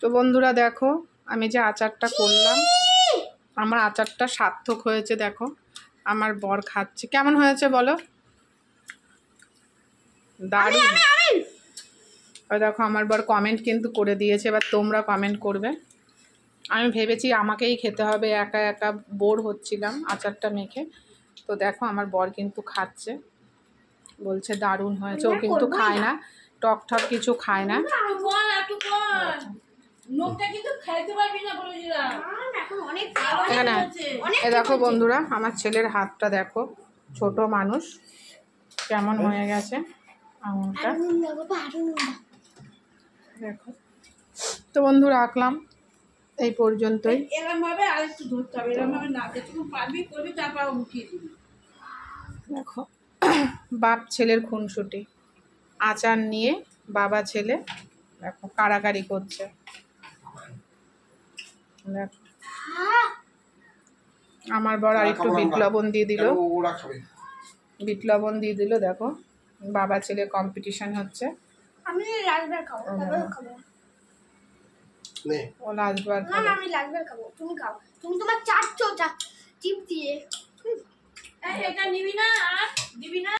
তো বন্ধুরা দেখো আমি যে আচারটা করলাম, আমার আচারটা সার্থক হয়েছে। দেখো আমার বর খাচ্ছে, কেমন হয়েছে বলো? দারুণ। ওই দেখো আমার বর কমেন্ট কিন্তু করে দিয়েছে, এবার তোমরা কমেন্ট করবে। আমি ভেবেছি আমাকেই খেতে হবে, একা একা বোর হচ্ছিলাম আচারটা মেখে। তো দেখো আমার বর কিন্তু খাচ্ছে, বলছে দারুণ হয়েছে। ও কিন্তু খায় না, টক ঠক কিছু খায় না। এ দেখো বন্ধুরা আমার ছেলের হাতটা দেখো, ছোট মানুষ কেমন হয়ে গেছে আঙুলটা দেখো। তো বন্ধু রাখলাম এই পর্যন্তই। দেখো বাপ ছেলের খুনসুটি, আচার নিয়ে বাবা ছেলে দেখো কাড়াকাড়ি করছে। দেখো আমার বর আর একটু বিট লবণ দিয়ে দিল, বিট লবণ দিয়ে দিল। দেখো বাবা ছেলে কম্পিটিশন হচ্ছে। আমি লাস্টবার খাবো, ও লাস্টবার খাবে। আমি লাস্টবার খাবো, তুমি খাও। তুমি তোমার চাটছো চিপ দিয়ে। এটা নিবি না আর দিবি না।